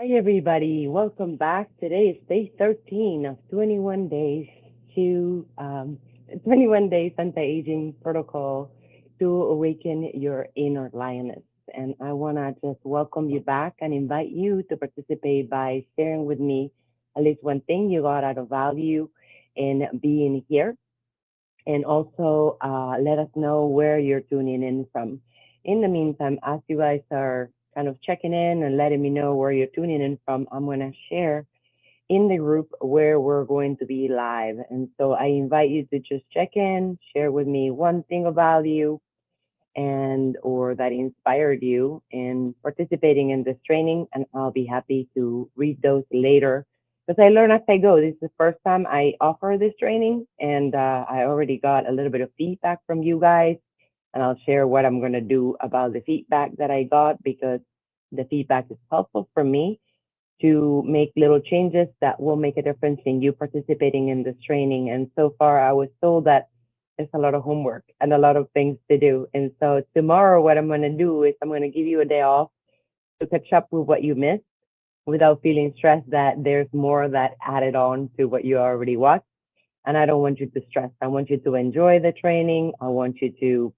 Hi, everybody. Welcome back. Today is day 13 of 21 days to 21 days anti-aging protocol to awaken your inner lioness. And I want to just welcome you back and invite you to participate by sharing with me at least one thing you got out of value in being here, and also let us know where you're tuning in from. In the meantime, as you guys are kind of checking in and letting me know where you're tuning in from, I'm going to share in the group where we're going to be live. And so I invite you to just check in, share with me one thing of value and or that inspired you in participating in this training, and I'll be happy to read those later because I learn as I go. This is the first time I offer this training, and I already got a little bit of feedback from you guys, and I'll share what I'm going to do about the feedback that I got, because the feedback is helpful for me to make little changes that will make a difference in you participating in this training. And so far, I was told that there's a lot of homework and a lot of things to do. And so tomorrow, what I'm going to do is I'm going to give you a day off to catch up with what you missed without feeling stressed that there's more that added on to what you already watched. And I don't want you to stress. I want you to enjoy the training. I want you to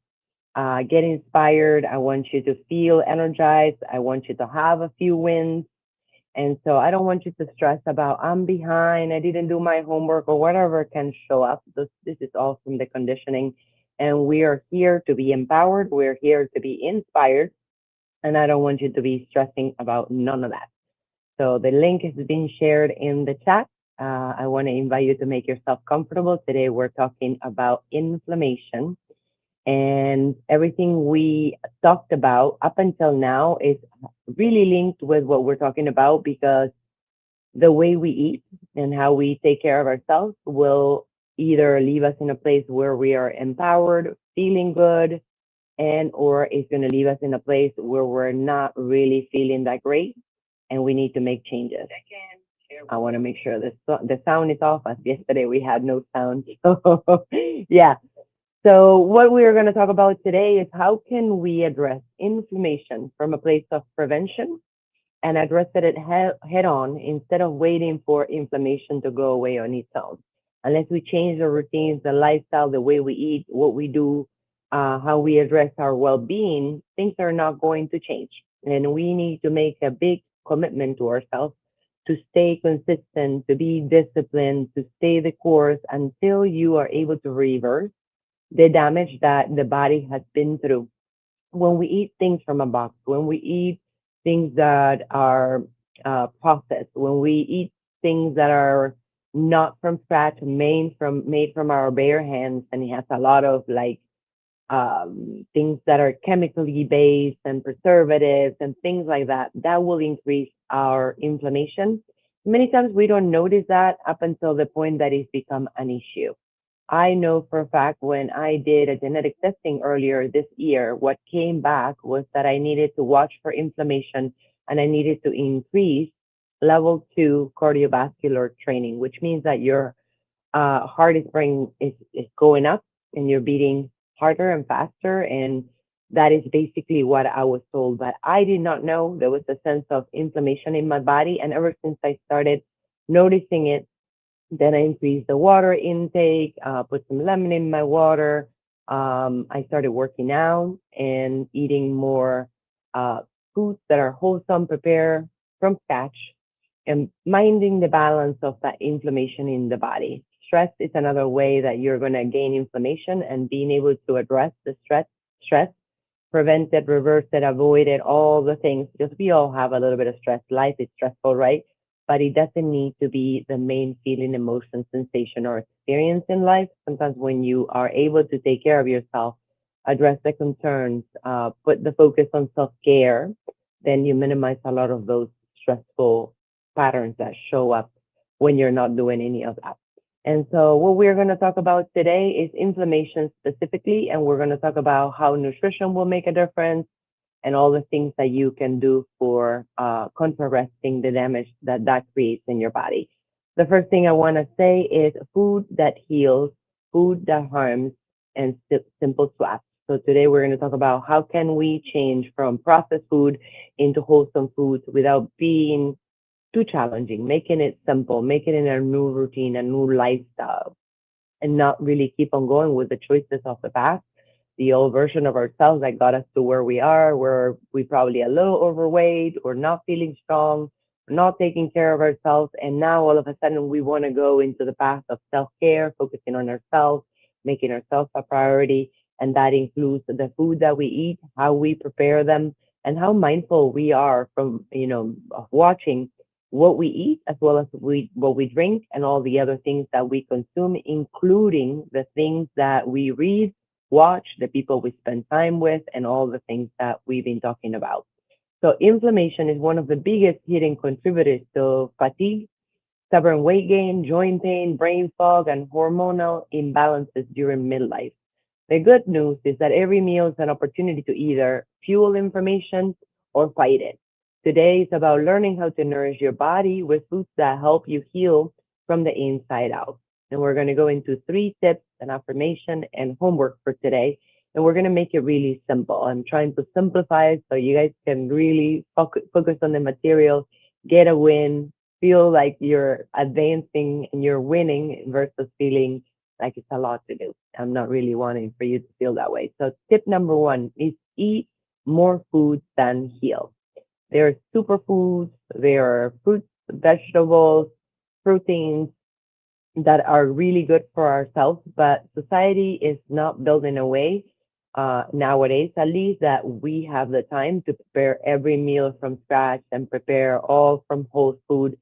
get inspired. I want you to feel energized. I want you to have a few wins, and so I don't want you to stress about I'm behind, I didn't do my homework, or whatever can show up. This is all from the conditioning. And we are here to be empowered. We're here to be inspired. And I don't want you to be stressing about none of that. So the link is being shared in the chat. I want to invite you to make yourself comfortable. Today we're talking about inflammation, and everything we talked about up until now is really linked with what we're talking about, because the way we eat and how we take care of ourselves will either leave us in a place where we are empowered, feeling good, and or it's going to leave us in a place where we're not really feeling that great and we need to make changes. I want to make sure the sound is off, as yesterday we had no sound. So yeah, so what we are going to talk about today is how can we address inflammation from a place of prevention and address it head on instead of waiting for inflammation to go away on its own. Unless we change the routines, the lifestyle, the way we eat, what we do, how we address our well-being, things are not going to change. And we need to make a big commitment to ourselves to stay consistent, to be disciplined, to stay the course until you are able to reverse the damage that the body has been through. When we eat things from a box, when we eat things that are processed, when we eat things that are not from scratch, made from our bare hands, and it has a lot of like things that are chemically based and preservatives and things like that, that will increase our inflammation. Many times we don't notice that up until the point that it's become an issue. I know for a fact when I did a genetic testing earlier this year, what came back was that I needed to watch for inflammation and I needed to increase level 2 cardiovascular training, which means that your heart is going up and you're beating harder and faster. And that is basically what I was told. But I did not know there was a sense of inflammation in my body. And ever since I started noticing it, then I increased the water intake, put some lemon in my water. I started working out and eating more uh, foods that are wholesome, prepared from scratch, and minding the balance of that inflammation in the body. Stress is another way that you're going to gain inflammation, and being able to address the stress, prevent it, reverse it, avoid it, all the things, because we all have a little bit of stress. Life is stressful, right? But it doesn't need to be the main feeling, emotion, sensation, or experience in life. Sometimes when you are able to take care of yourself, address the concerns, put the focus on self-care, then you minimize a lot of those stressful patterns that show up when you're not doing any of that. And so what we're going to talk about today is inflammation specifically, and we're going to talk about how nutrition will make a difference and all the things that you can do for contrasting the damage that that creates in your body. The first thing I want to say is food that heals, food that harms, and simple swaps. So today we're going to talk about how can we change from processed food into wholesome foods without being too challenging, making it simple, making it a new routine, a new lifestyle, and not really keep on going with the choices of the past, the old version of ourselves that got us to where we are, where we probably a little overweight or not feeling strong, not taking care of ourselves. And now all of a sudden we want to go into the path of self-care, focusing on ourselves, making ourselves a priority. And that includes the food that we eat, how we prepare them, and how mindful we are from, of watching what we eat as well as what we drink and all the other things that we consume, including the things that we read, watch, the people we spend time with, and all the things that we've been talking about. So inflammation is one of the biggest hidden contributors to fatigue, stubborn weight gain, joint pain, brain fog, and hormonal imbalances during midlife. The good news is that every meal is an opportunity to either fuel inflammation or fight it. Today is about learning how to nourish your body with foods that help you heal from the inside out. And we're going to go into 3 tips and affirmation and homework for today. And we're going to make it really simple. I'm trying to simplify it so you guys can really focus on the material, get a win, feel like you're advancing and you're winning versus feeling like it's a lot to do. I'm not really wanting for you to feel that way. So tip number 1 is eat more foods than heal. There are superfoods, there are fruits, vegetables, proteins that are really good for ourselves, but society is not building a way nowadays, at least, that we have the time to prepare every meal from scratch and prepare all from whole food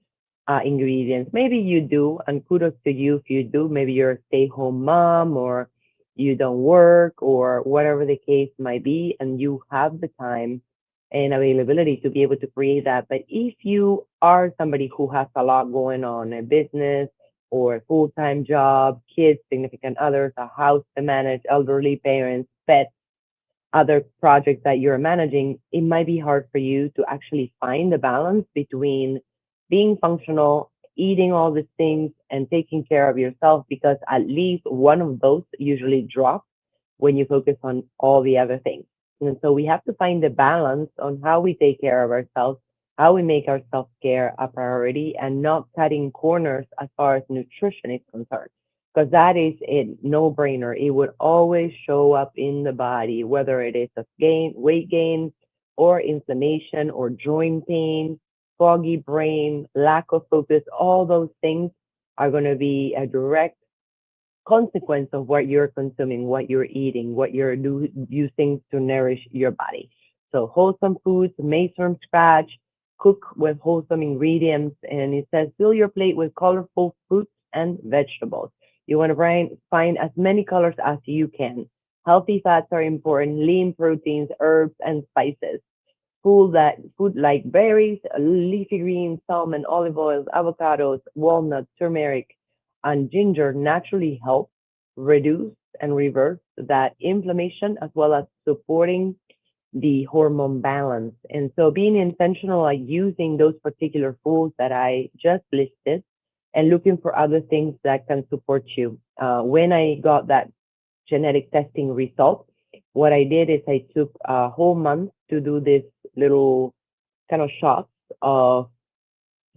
ingredients. Maybe you do, and kudos to you if you do. Maybe you're a stay-home mom, or you don't work, or whatever the case might be, and you have the time and availability to be able to create that. But if you are somebody who has a lot going on, a business or a full-time job, kids, significant others, a house to manage, elderly parents, pets, other projects that you're managing, it might be hard for you to actually find the balance between being functional, eating all these things, and taking care of yourself, because at least one of those usually drops when you focus on all the other things. And so we have to find the balance on how we take care of ourselves, how we make our self care a priority, and not cutting corners as far as nutrition is concerned, because that is a no-brainer. It would always show up in the body, whether it is a weight gain, or inflammation, or joint pain, foggy brain, lack of focus. All those things are going to be a direct consequence of what you're consuming, what you're eating, what you're using to nourish your body. So wholesome foods made from scratch, cook with wholesome ingredients, and it says fill your plate with colorful fruits and vegetables. You want to find as many colors as you can. Healthy fats are important, lean proteins, herbs, and spices. Food like berries, leafy greens, salmon, olive oils, avocados, walnuts, turmeric, and ginger naturally help reduce and reverse that inflammation, as well as supporting the hormone balance. And so being intentional at using those particular foods that I just listed, and looking for other things that can support you. When I got that genetic testing result, what I did is I took a whole month to do this little kind of shots of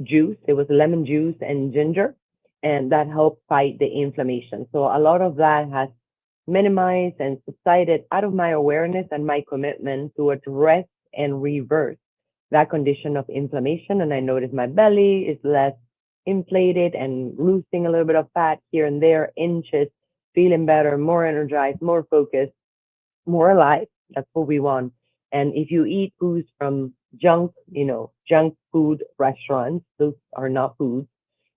juice. It was lemon juice and ginger, and that helped fight the inflammation. So a lot of that has minimized and subsided out of my awareness and my commitment to address and reverse that condition of inflammation. And I noticed my belly is less inflated and losing a little bit of fat here and there, inches, feeling better, more energized, more focused, more alive. That's what we want. And if you eat foods from junk food restaurants, those are not foods.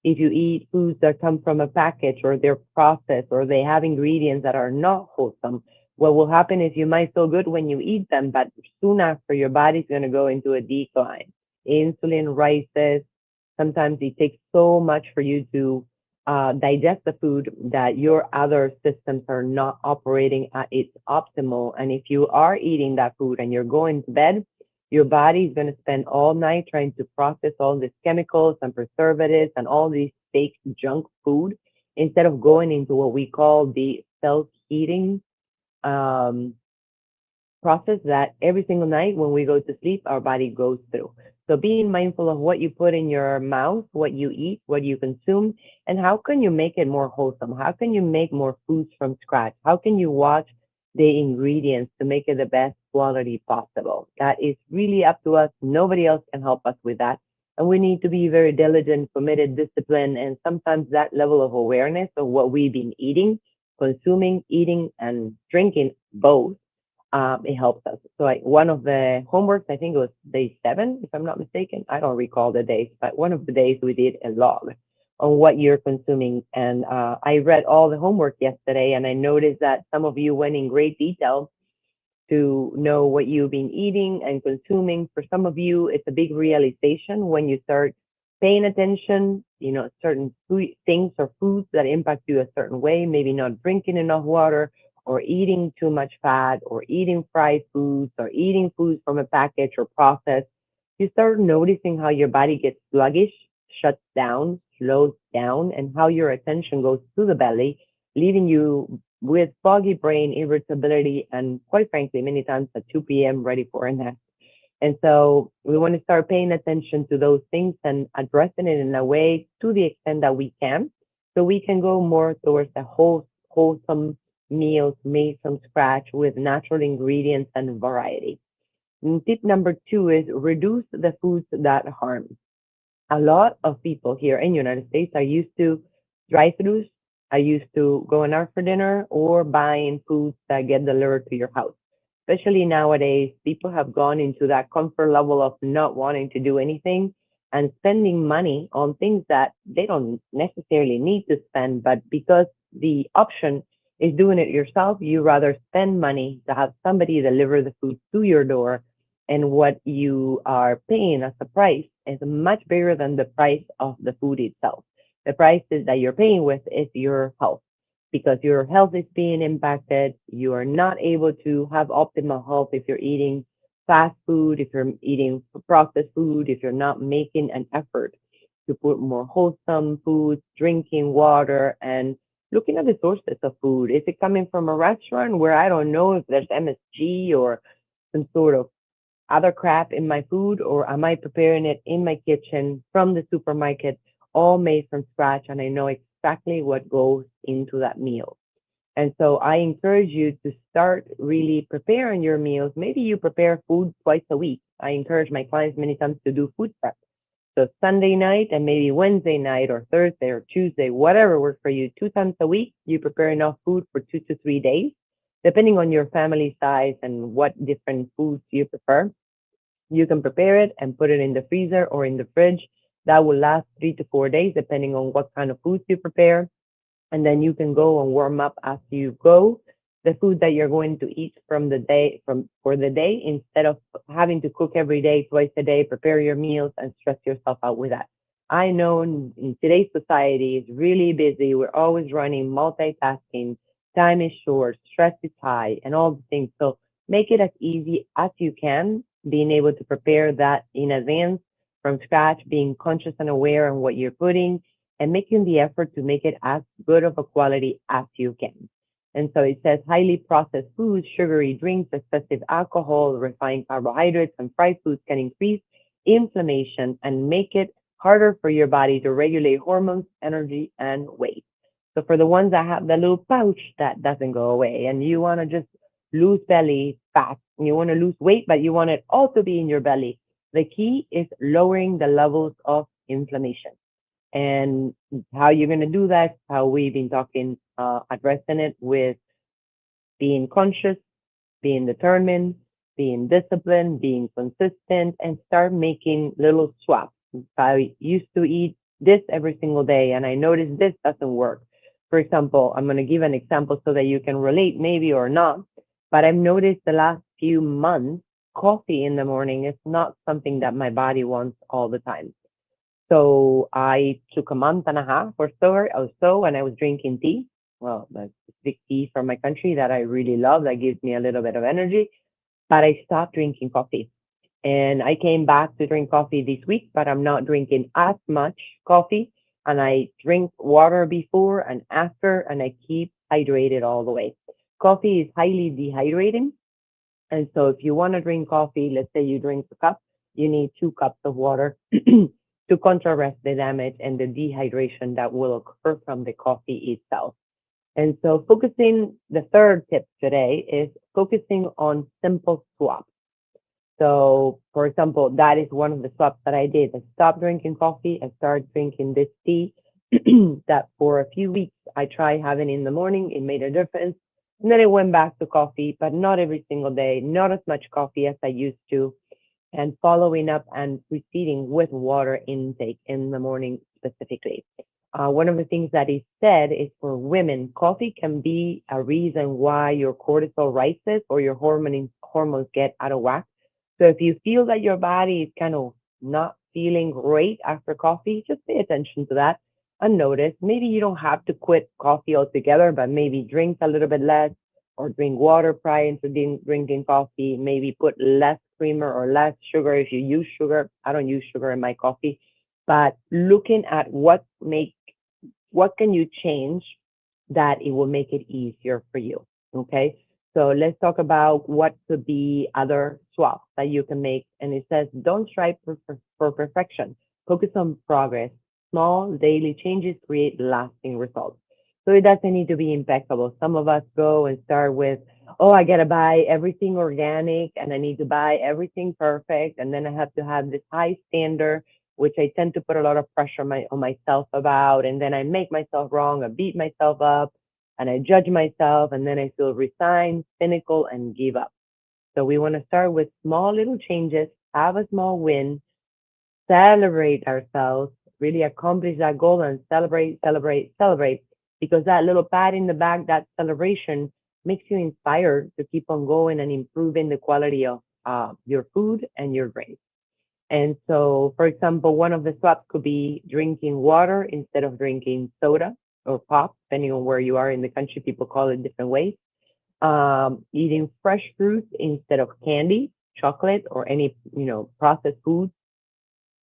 If you eat foods that come from a package, or they're processed, or they have ingredients that are not wholesome, what will happen is you might feel good when you eat them, but soon after, your body's going to go into a decline. Insulin rises. Sometimes it takes so much for you to digest the food that your other systems are not operating at its optimal. And if you are eating that food and you're going to bed, your body is going to spend all night trying to process all these chemicals and preservatives and all these fake junk food, instead of going into what we call the self-heating um, process that every single night when we go to sleep, our body goes through. So being mindful of what you put in your mouth, what you eat, what you consume, and how can you make it more wholesome? How can you make more foods from scratch? How can you watch the ingredients to make it the best quality possible? That is really up to us. Nobody else can help us with that. And we need to be very diligent, committed, disciplined, and sometimes that level of awareness of what we've been eating, consuming, eating, and drinking both, it helps us. So one of the homeworks, I think it was day 7, if I'm not mistaken. I don't recall the days, but one of the days we did a log on what you're consuming. And I read all the homework yesterday, and I noticed that some of you went in great detail to know what you've been eating and consuming. For some of you, it's a big realization when you start paying attention, certain food, things or foods that impact you a certain way, maybe not drinking enough water or eating too much fat or eating fried foods or eating foods from a package or processed. You start noticing how your body gets sluggish, shuts down, slows down, and how your attention goes to the belly, leaving you with foggy brain, irritability, and quite frankly, many times at 2 p.m., ready for a nap. And so we want to start paying attention to those things and addressing it in a way to the extent that we can, so we can go more towards a wholesome meals made from scratch with natural ingredients and variety. And tip number 2 is reduce the foods that harm. A lot of people here in the United States are used to drive-throughs, are used to going out for dinner or buying foods that get delivered to your house. Especially nowadays, people have gone into that comfort level of not wanting to do anything and spending money on things that they don't necessarily need to spend, but because the option is doing it yourself, you rather spend money to have somebody deliver the food to your door, and what you are paying as a price is much bigger than the price of the food itself. The prices that you're paying with is your health, because your health is being impacted. You are not able to have optimal health if you're eating fast food, if you're eating processed food, if you're not making an effort to put more wholesome foods, drinking water, and looking at the sources of food. Is it coming from a restaurant where I don't know if there's MSG or some sort of other crap in my food, or am I preparing it in my kitchen from the supermarket, all made from scratch, and I know exactly what goes into that meal? And so I encourage you to start really preparing your meals. Maybe you prepare food twice a week. I encourage my clients many times to do food prep. So Sunday night and maybe Wednesday night or Thursday or Tuesday, whatever works for you, 2 times a week, you prepare enough food for 2 to 3 days, depending on your family size and what different foods you prefer. You can prepare it and put it in the freezer or in the fridge. That will last 3 to 4 days, depending on what kind of foods you prepare. And then you can go and warm up as you go the food that you're going to eat from the day from for the day, instead of having to cook every day, twice a day, prepare your meals and stress yourself out with that. I know in today's society is really busy. We're always running, multitasking, time is short, stress is high, and all the things. So make it as easy as you can, being able to prepare that in advance from scratch, being conscious and aware on what you're putting, and making the effort to make it as good of a quality as you can. And so it says highly processed foods, sugary drinks, excessive alcohol, refined carbohydrates, and fried foods can increase inflammation and make it harder for your body to regulate hormones, energy, and weight. So for the ones that have the little pouch that doesn't go away, and you want to just lose belly fat, and you want to lose weight, but you want it all to be in your belly, the key is lowering the levels of inflammation. And how you're going to do that, how we've been talking, addressing it with being conscious, being determined, being disciplined, being consistent, and start making little swaps. If I used to eat this every single day and I noticed this doesn't work. For example, I'm going to give an example so that you can relate maybe or not, but I've noticed the last few months, coffee in the morning is not something that my body wants all the time. So I took a month and a half or so, and I was drinking tea. Well, the specific tea from my country that I really love that gives me a little bit of energy. But I stopped drinking coffee. And I came back to drink coffee this week, but I'm not drinking as much coffee. And I drink water before and after, and I keep hydrated all the way. Coffee is highly dehydrating, and so if you want to drink coffee, let's say you drink a cup, you need 2 cups of water to contrast the damage and the dehydration that will occur from the coffee itself. And so the third tip today is focusing on simple swaps. So, for example, that is one of the swaps that I did. I stopped drinking coffee. I started drinking this tea that for a few weeks I tried having in the morning. It made a difference. And then I went back to coffee, but not every single day, not as much coffee as I used to, and following up and proceeding with water intake in the morning specifically. One of the things that is said is for women, coffee can be a reason why your cortisol rises or your hormones get out of whack. So if you feel that your body is kind of not feeling great after coffee, just pay attention to that and notice. Maybe you don't have to quit coffee altogether, but maybe drink a little bit less or drink water prior to drinking coffee. Maybe put less creamer or less sugar if you use sugar. I don't use sugar in my coffee, but looking at what can you change that it will make it easier for you. Okay. So let's talk about what could be other swaps that you can make. And it says, don't strive for perfection. Focus on progress. Small daily changes create lasting results. So it doesn't need to be impeccable. Some of us go and start with, oh, I got to buy everything organic and I need to buy everything perfect. And then I have to have this high standard, which I tend to put a lot of pressure on myself about. And then I make myself wrong. I beat myself up and I judge myself. And then I feel resigned, cynical, and give up. So we want to start with small little changes, have a small win, celebrate ourselves, really accomplish that goal and celebrate, celebrate, celebrate. Because that little pat in the back, that celebration makes you inspired to keep on going and improving the quality of your food and your drink. And so, for example, one of the swaps could be drinking water instead of drinking soda or pop, depending on where you are in the country. People call it different ways. Eating fresh fruits instead of candy, chocolate, or any processed foods,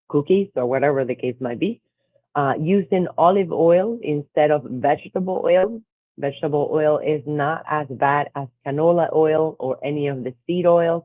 cookies, or whatever the case might be. Using olive oil instead of vegetable oil. Vegetable oil is not as bad as canola oil or any of the seed oils,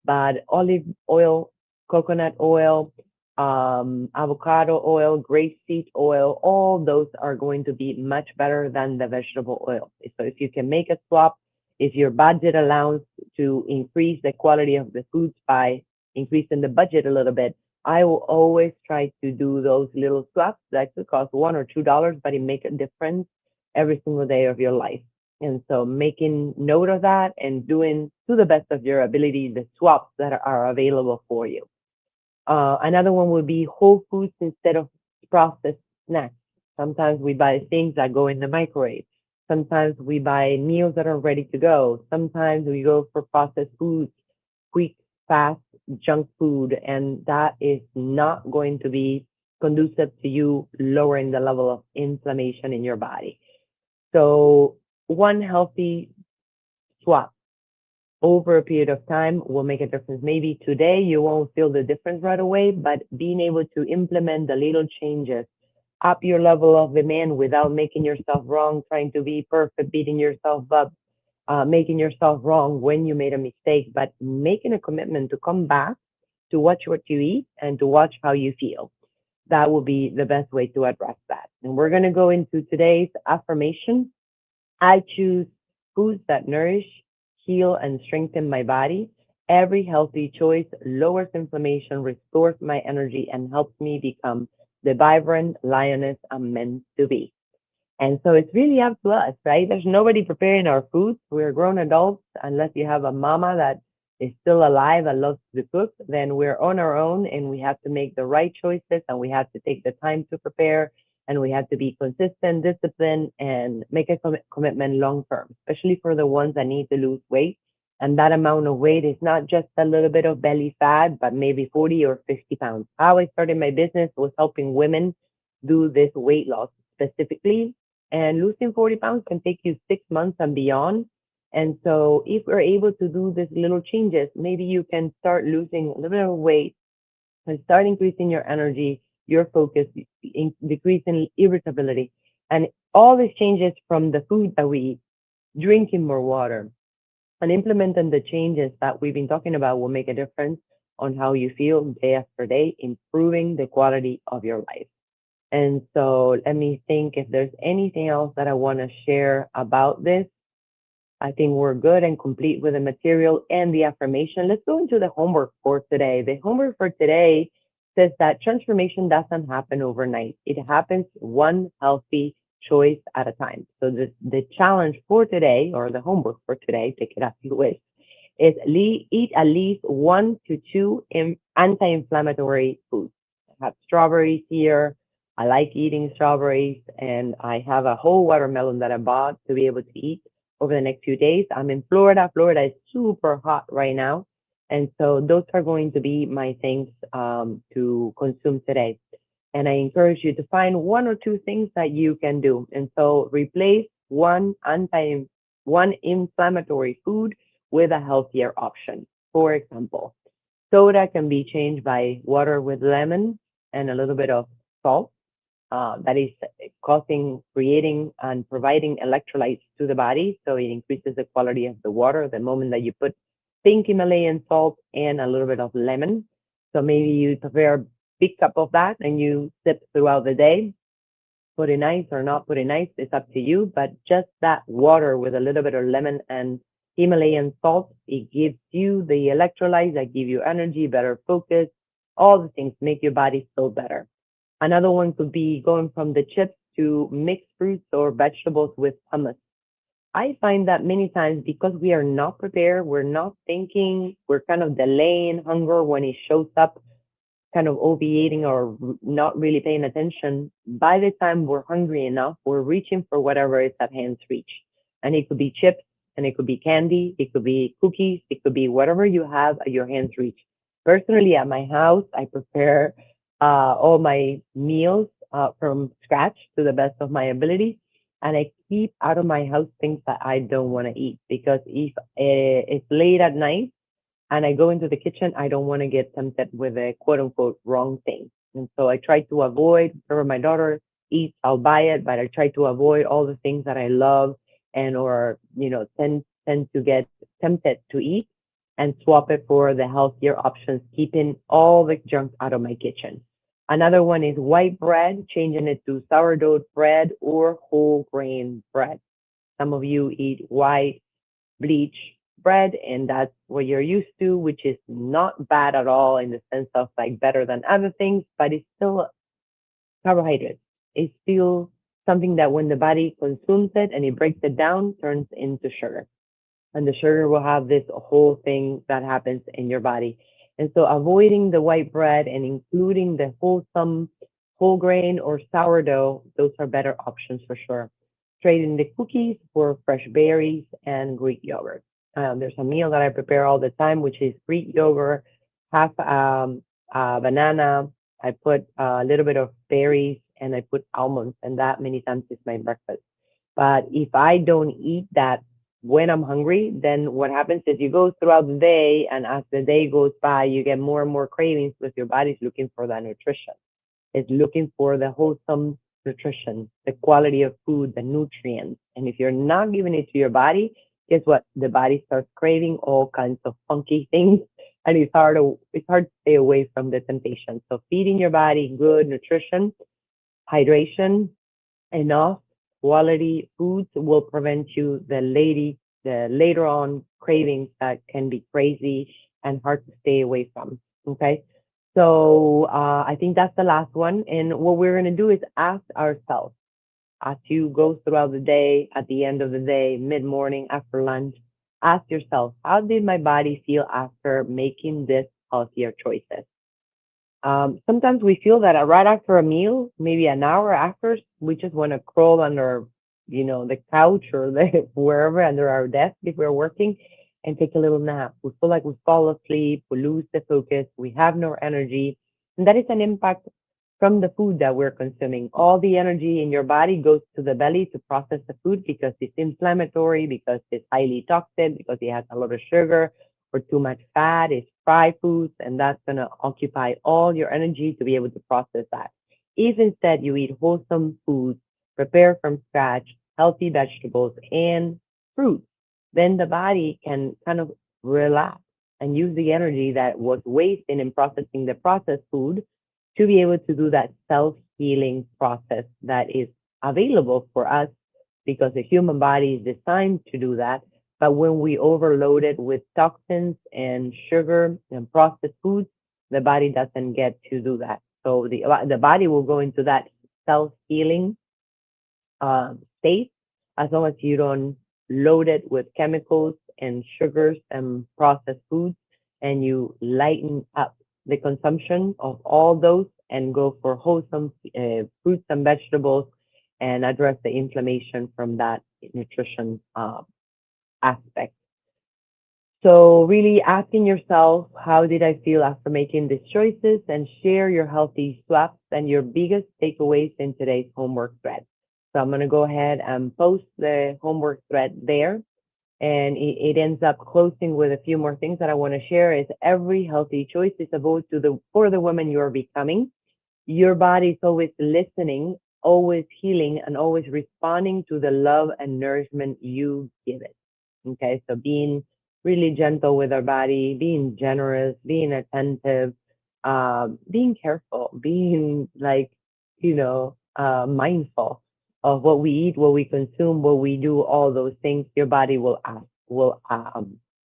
but olive oil, coconut oil, avocado oil, grapeseed oil, all those are going to be much better than the vegetable oil. So if you can make a swap, if your budget allows to increase the quality of the foods by increasing the budget a little bit, I will always try to do those little swaps that could cost $1 or $2, but it make a difference every single day of your life. And so making note of that and doing to the best of your ability the swaps that are available for you. Another one would be whole foods instead of processed snacks. Sometimes we buy things that go in the microwave. Sometimes we buy meals that are ready to go. Sometimes we go for processed foods, quick, fast, junk food, and that is not going to be conducive to you lowering the level of inflammation in your body. So one healthy swap over a period of time will make a difference. Maybe today you won't feel the difference right away, but being able to implement the little changes, up your level of demand without making yourself wrong, trying to be perfect, beating yourself up, making yourself wrong when you made a mistake, but making a commitment to come back to watch what you eat and to watch how you feel. That will be the best way to address that. And we're going to go into today's affirmation. I choose foods that nourish, heal, and strengthen my body. Every healthy choice lowers inflammation, restores my energy, and helps me become the vibrant lioness I'm meant to be. And so it's really up to us, right? There's nobody preparing our food. We're grown adults, unless you have a mama that is still alive and loves to cook, then we're on our own and we have to make the right choices and we have to take the time to prepare and we have to be consistent, disciplined, and make a commitment long term, especially for the ones that need to lose weight. And that amount of weight is not just a little bit of belly fat, but maybe 40 or 50 pounds. How I started my business was helping women do this weight loss specifically. And losing 40 pounds can take you 6 months and beyond. And so if we're able to do these little changes, maybe you can start losing a little bit of weight and start increasing your energy, your focus, decreasing irritability. And all these changes from the food that we eat, drinking more water, and implementing the changes that we've been talking about will make a difference. on how you feel day after day, improving the quality of your life. And so let me think if there's anything else that I want to share about this. I think we're good and complete with the material and the affirmation. Let's go into the homework for today. The homework for today says that transformation doesn't happen overnight. It happens one healthy choice at a time. So the challenge for today, or the homework for today, take it as you wish, is eat at least 1 to 2 anti-inflammatory foods. I have strawberries here. I like eating strawberries, and I have a whole watermelon that I bought to be able to eat over the next few days. I'm in Florida. Florida is super hot right now. And so those are going to be my things to consume today. And I encourage you to find 1 or 2 things that you can do. And so replace one inflammatory food with a healthier option. For example, soda can be changed by water with lemon and a little bit of salt. That is creating and providing electrolytes to the body. So it increases the quality of the water the moment that you put pink Himalayan salt and a little bit of lemon. So maybe you prepare a big cup of that and you sip throughout the day. Put in ice or not put in ice, it's up to you. But just that water with a little bit of lemon and Himalayan salt, it gives you the electrolytes that give you energy, better focus, all the things make your body feel better. Another one could be going from the chips to mixed fruits or vegetables with hummus. I find that many times because we are not prepared, we're not thinking, we're kind of delaying hunger when it shows up, kind of obviating or not really paying attention. By the time we're hungry enough, we're reaching for whatever is at hand's reach. And it could be chips, and it could be candy, it could be cookies, it could be whatever you have at your hand's reach. Personally, at my house, I prepare all my meals from scratch to the best of my ability. And I keep out of my house things that I don't want to eat because if it's late at night and I go into the kitchen, I don't want to get tempted with a quote unquote wrong thing. And so I try to avoid whatever my daughter eats, I'll buy it, but I try to avoid all the things that I love and or tend to get tempted to eat and swap it for the healthier options, keeping all the junk out of my kitchen. Another one is white bread, changing it to sourdough bread or whole grain bread. Some of you eat white bleach bread, and that's what you're used to, which is not bad at all in the sense of like better than other things, but it's still carbohydrates. It's still something that when the body consumes it and it breaks it down, turns into sugar. And the sugar will have this whole thing that happens in your body. And so avoiding the white bread and including the wholesome whole grain or sourdough, those are better options for sure. Trading the cookies for fresh berries and Greek yogurt. There's a meal that I prepare all the time, which is Greek yogurt, half banana. I put a little bit of berries and I put almonds, and that many times is my breakfast. But if I don't eat that when I'm hungry, then what happens is you go throughout the day, and as the day goes by, you get more and more cravings because your body's looking for that nutrition. It's looking for the wholesome nutrition, the quality of food, the nutrients. And if you're not giving it to your body, guess what? The body starts craving all kinds of funky things, and it's hard to stay away from the temptation. So feeding your body good nutrition, hydration, enough quality foods will prevent you the later on cravings that can be crazy and hard to stay away from. Okay. So I think that's the last one. And what we're going to do is ask ourselves as you go throughout the day, at the end of the day, mid morning, after lunch, ask yourself, how did my body feel after making this healthier choices? Sometimes we feel that right after a meal, maybe an hour after, we just want to crawl under, the couch or wherever under our desk if we're working and take a little nap. We feel like we fall asleep, we lose the focus, we have no energy. And that is an impact from the food that we're consuming. All the energy in your body goes to the belly to process the food because it's inflammatory, because it's highly toxic, because it has a lot of sugar or too much fat, it's fried foods, and that's going to occupy all your energy to be able to process that. If instead you eat wholesome foods, prepare from scratch, healthy vegetables and fruits, then the body can kind of relax and use the energy that was wasted in processing the processed food to be able to do that self healing process that is available for us because the human body is designed to do that. But when we overload it with toxins and sugar and processed foods, the body doesn't get to do that. So the body will go into that self healing state as long as you don't load it with chemicals and sugars and processed foods, and you lighten up the consumption of all those and go for wholesome fruits and vegetables and address the inflammation from that nutrition aspect. So really asking yourself, how did I feel after making these choices, and share your healthy swaps and your biggest takeaways in today's homework thread. So I'm going to go ahead and post the homework thread there. And it ends up closing with a few more things that I want to share is every healthy choice is a vote for the woman you're becoming. Your body is always listening, always healing, and always responding to the love and nourishment you give it. Okay, so being really gentle with our body, being generous, being attentive, being careful, being like, mindful of what we eat, what we consume, what we do, all those things, your body will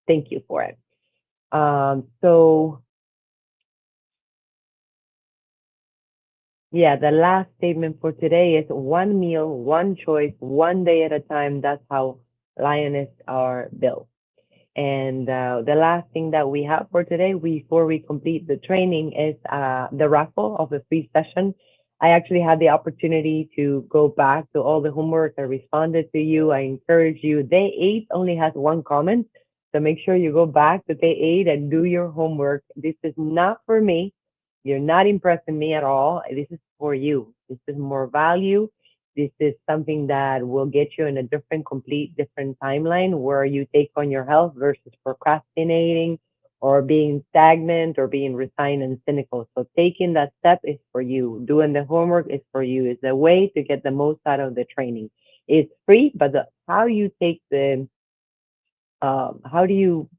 thank you for it. So yeah, the last statement for today is one meal, one choice, one day at a time. That's how Lioness are built. And the last thing that we have for today, before we complete the training, is the raffle of the free session. I actually had the opportunity to go back to all the homework. I responded to you. I encourage you. Day 8 only has one comment. So make sure you go back to day 8 and do your homework. This is not for me. You're not impressing me at all. This is for you. This is more value. This is something that will get you in a different timeline where you take on your health versus procrastinating or being stagnant or being resigned and cynical. So taking that step is for you. Doing the homework is for you. It's a way to get the most out of the training. It's free, but how you take how do you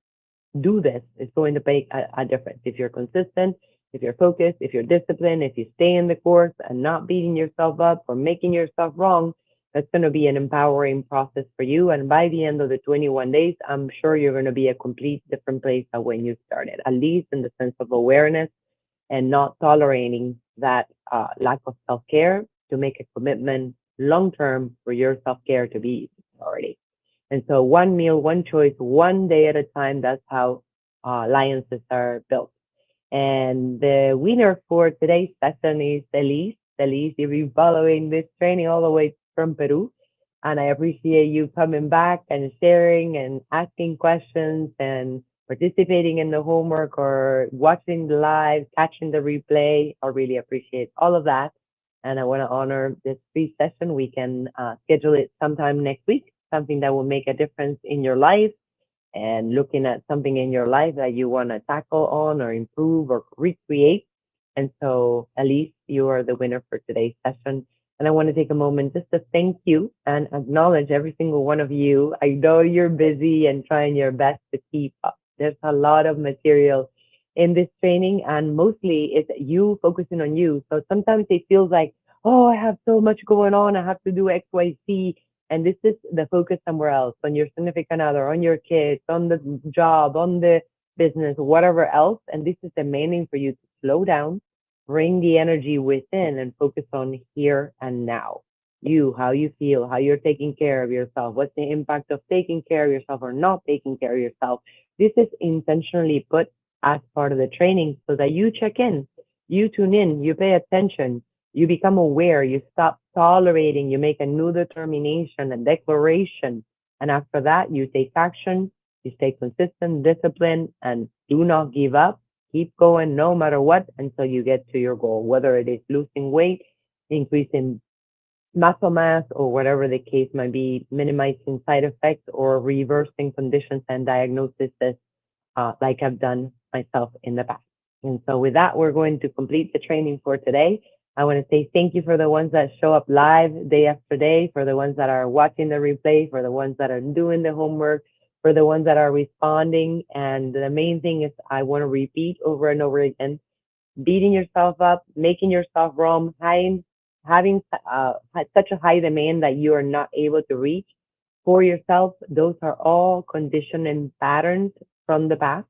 do this is going to make a difference. If you're consistent, if you're focused, if you're disciplined, if you stay in the course and not beating yourself up or making yourself wrong, that's going to be an empowering process for you. And by the end of the 21 days, I'm sure you're going to be a complete different place than when you started, at least in the sense of awareness and not tolerating that lack of self care to make a commitment long term for your self care to be a priority. And so one meal, one choice, one day at a time. That's how alliances are built. And the winner for today's session is Elise. Elise, you've been following this training all the way from Peru. And I appreciate you coming back and sharing and asking questions and participating in the homework or watching the live, catching the replay. I really appreciate all of that. And I want to honor this free session. We can schedule it sometime next week, something that will make a difference in your life and looking at something in your life that you want to tackle on or improve or recreate. And so, Elise, you are the winner for today's session. And I want to take a moment just to thank you and acknowledge every single one of you. I know you're busy and trying your best to keep up. There's a lot of material in this training, and mostly it's you focusing on you. So sometimes it feels like, oh, I have so much going on. I have to do X, Y, Z. And this is the focus somewhere else, on your significant other, on your kids, on the job, on the business, whatever else. And this is demanding for you to slow down, bring the energy within, and focus on here and now. You, how you feel, how you're taking care of yourself, what's the impact of taking care of yourself or not taking care of yourself. This is intentionally put as part of the training so that you check in, you tune in, you pay attention, you become aware, you stop tolerating, you make a new determination, a declaration. And after that, you take action, you stay consistent, disciplined, and do not give up. Keep going no matter what until you get to your goal, whether it is losing weight, increasing muscle mass, or whatever the case might be, minimizing side effects or reversing conditions and diagnoses like I've done myself in the past. And so with that, we're going to complete the training for today. I want to say thank you for the ones that show up live day after day, for the ones that are watching the replay, for the ones that are doing the homework, for the ones that are responding. And the main thing is I want to repeat over and over again, beating yourself up, making yourself wrong, having such a high demand that you are not able to reach for yourself. Those are all conditioned and patterns from the past.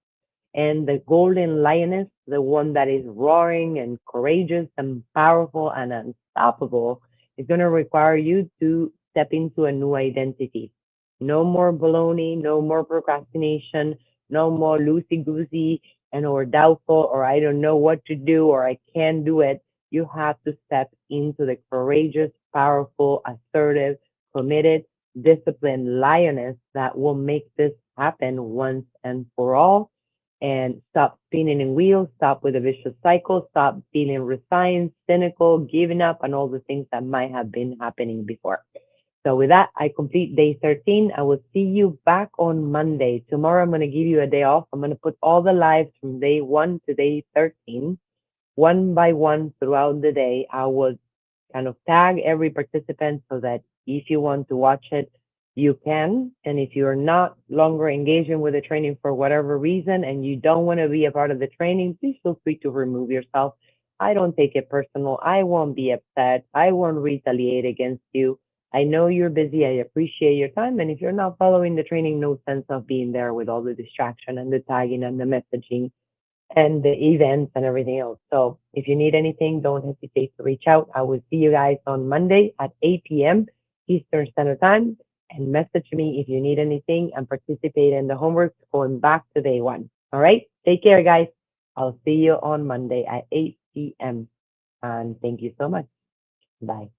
And the golden lioness, the one that is roaring and courageous and powerful and unstoppable, is going to require you to step into a new identity. No more baloney, no more procrastination, no more loosey goosey and or doubtful or I don't know what to do or I can't do it. You have to step into the courageous, powerful, assertive, committed, disciplined lioness that will make this happen once and for all, and stop spinning in wheels, stop with a vicious cycle, stop feeling resigned, cynical, giving up, and all the things that might have been happening before. So with that, I complete day 13. I will see you back on Monday. Tomorrow, I'm going to give you a day off. I'm going to put all the lives from day 1 to day 13, one by one throughout the day. I will kind of tag every participant so that if you want to watch it, you can. And if you're not longer engaging with the training for whatever reason and you don't want to be a part of the training, please feel free to remove yourself. I don't take it personal. I won't be upset. I won't retaliate against you. I know you're busy. I appreciate your time. And if you're not following the training, no sense of being there with all the distraction and the tagging and the messaging and the events and everything else. So if you need anything, don't hesitate to reach out. I will see you guys on Monday at 8 p.m. Eastern Standard Time, and message me if you need anything and participate in the homework going back to day 1. All right. Take care, guys. I'll see you on Monday at 8 p.m. And thank you so much. Bye.